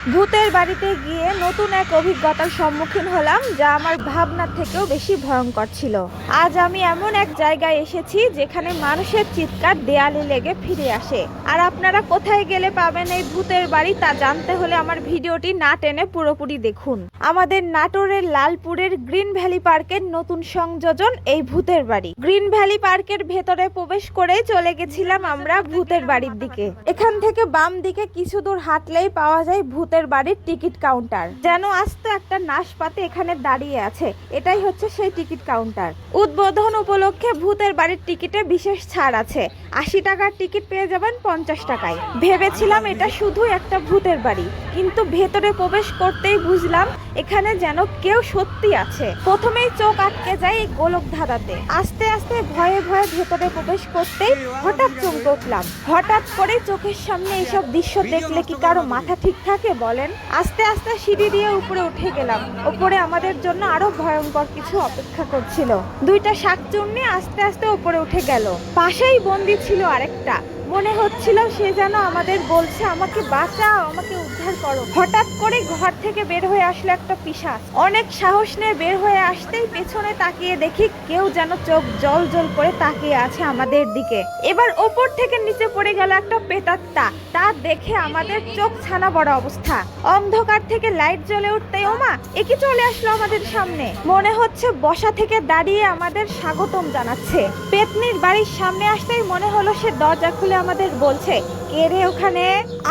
ভূতের বাড়িতে গিয়ে নতুন এক অভিজ্ঞতার সম্মুখীন হলাম, যা আমার ভাবনার থেকেও বেশি ভয়ঙ্কর ছিল। আজ আমি এমন এক জায়গায় এসেছি যেখানে মানুষের চিৎকার দেয়ালে লেগে ফিরে আসে। আর আপনারা কোথায় গেলে পাবেন এই ভূতের বাড়ি তা জানতে হলে আমার ভিডিওটি না টেনে পুরোপুরি দেখুন। আমাদের নাটোরের লালপুরের গ্রিন ভ্যালি পার্কের নতুন সংযোজন এই ভূতের বাড়ি। গ্রিন ভ্যালি পার্কের ভেতরে প্রবেশ করে চলে গেছিলাম আমরা ভূতের বাড়ির দিকে। এখান থেকে বাম দিকে কিছু দূর হাঁটলেই পাওয়া যায় ভূতের বাড়ির টিকিট কাউন্টার। যেন আস্ত একটা নাশপাতি এখানে দাঁড়িয়ে আছে, এটাই হচ্ছে সেই টিকিট কাউন্টার। উদ্বোধন উপলক্ষে ভূতের বাড়ির টিকিটে বিশেষ ছাড় আছে। ৮০ টাকার টিকিট পেয়ে যাবেন ৫০ টাকায়। ভেবেছিলাম এটা শুধু একটা ভূতের বাড়ি, কিন্তু ভেতরে প্রবেশ করতেই বুঝলাম এখানে যেন কেউ সত্যি আছে। প্রথমেই চোখ আটকে যায় এই গোলক ধাঁধাতে। আস্তে আস্তে ভয়ে ভয়ে ভেতরে প্রবেশ করতেই হঠাৎ চমকে উঠলাম। হঠাৎ করে চোখের সামনে এইসব দৃশ্য দেখলে কি কারো মাথা ঠিক থাকে বলেন? আস্তে আস্তে সিঁড়ি দিয়ে উপরে উঠে গেলাম। উপরে আমাদের জন্য আরো ভয়ঙ্কর কিছু অপেক্ষা করছিল। দুইটা শাকচুন্নি আস্তে আস্তে উপরে উঠে গেল। পাশেই বন্দি ছিল আরেকটা। মনে হচ্ছিল সে যেন আমাদের বলছে, আমাকে বাঁচাও, আমাকে উদ্ধার করো। হঠাৎ করে ঘর থেকে বের হয়ে আসলো একটা পিশাচ। অনেক সাহস নিয়ে বের হয়ে আসতেই পেছনে তাকিয়ে দেখি কেউ যেন চোখ জল জল করে তাকিয়ে আছে আমাদের দিকে। এবার ওপর থেকে নিচে পড়ে গেল একটা প্রেতাত্মা। তা দেখে আমাদের চোখ ছানা বড় অবস্থা। অন্ধকার থেকে লাইট জ্বলে উঠতেই ওমা একই চলে আসলো আমাদের সামনে। মনে হচ্ছে বসা থেকে দাঁড়িয়ে আমাদের স্বাগতম জানাচ্ছে। পেতনির বাড়ির সামনে আসতেই মনে হলো সে দরজা খুলে আমাদের বলছে, কে রে ওখানে?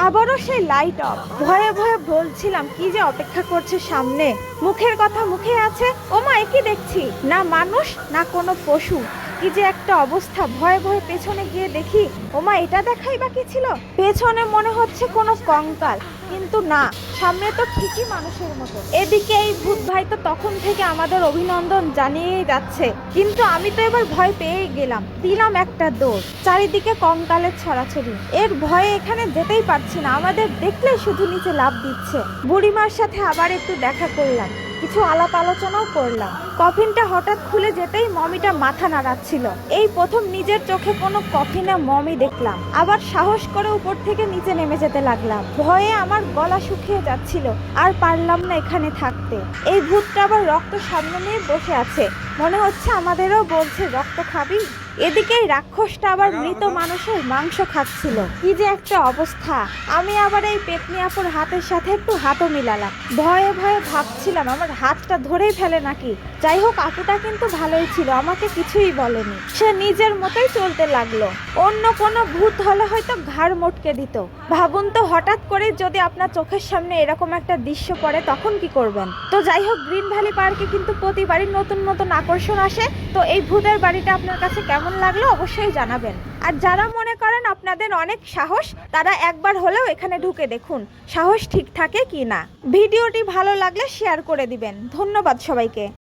আবারও সেই লাইট অফ। ভয়ে ভয়ে বলছিলাম কি যে অপেক্ষা করছে সামনে। মুখের কথা মুখে আছে। ওমা একই দেখছি, না মানুষ না কোনো পশু। কি যে একটা অবস্থা। ভয়ে ভয়ে পেছনে গিয়ে দেখি, ওমা এটা দেখাই বাকি ছিল। পেছনে মনে হচ্ছে কোনো কঙ্কাল, কিন্তু না, সামনে তো ঠিকই মানুষের মতো। এদিকে এই ভূত ভাই তো তখন থেকে আমাদের অভিনন্দন জানিয়েই যাচ্ছে, কিন্তু আমি তো এবার ভয় পেয়ে গেলাম। দিলাম একটা দৌড়। চারিদিকে কঙ্কালের ছড়াছড়ি। এর ভয়ে এখানে যেতেই পারছি না। আমাদের দেখলে শুধু নিচে লাফ দিচ্ছে। বুড়িমার সাথে আবার একটু দেখা করলাম, কিছু আলাপ আলোচনাও করলাম। কফিনটা হঠাৎ খুলে যেতেই মমিটা মাথা নাড়াচ্ছিল। এই প্রথম নিজের চোখে কোনো কফিনে মমি দেখলাম। আবার সাহস করে উপর থেকে নিচে নেমে যেতে লাগলাম। ভয়ে আমার গলা শুকিয়ে যাচ্ছিল, আর পারলাম না এখানে থাকতে। এই ভূতটা আবার রক্ত সামনে নিয়ে বসে আছে। মনে হচ্ছে আমাদেরও বলছে, রক্ত খাবি? এদিকে রাক্ষসটা আবার মৃত মানুষের মাংস খাচ্ছিল। কি যে একটা অবস্থা। আমি আবার এই পেতনি আপুর হাতের সাথে একটু হাতও মিলালাম। ভয়ে ভয়ে ভাবছিলাম আমার হাতটা ধরেই ফেলে নাকি। যাই হোক, আপুটা কিন্তু ভালোই ছিল, আমাকে কিছুই বলেনি। সে নিজের মতোই চলতে লাগলো। অন্য কোনো ভূত হলে হয়তো ঘাড় মটকে দিত। ভাবুন তো, হঠাৎ করে যদি আপনার চোখের সামনে এরকম একটা দৃশ্য পড়ে তখন কি করবেন? তো যাই হোক, গ্রিন ভ্যালি পার্কে কিন্তু প্রতিবারই নতুন নতুন আকর্ষণ আসে। তো এই ভূতের বাড়িটা আপনার কাছে কেমন লাগলো অবশ্যই জানাবেন। আর যারা মনে করেন আপনাদের অনেক সাহস, তারা একবার হলেও এখানে ঢুকে দেখুন সাহস ঠিক থাকে কি না। ভিডিওটি ভালো লাগলে শেয়ার করে দিবেন। ধন্যবাদ সবাইকে।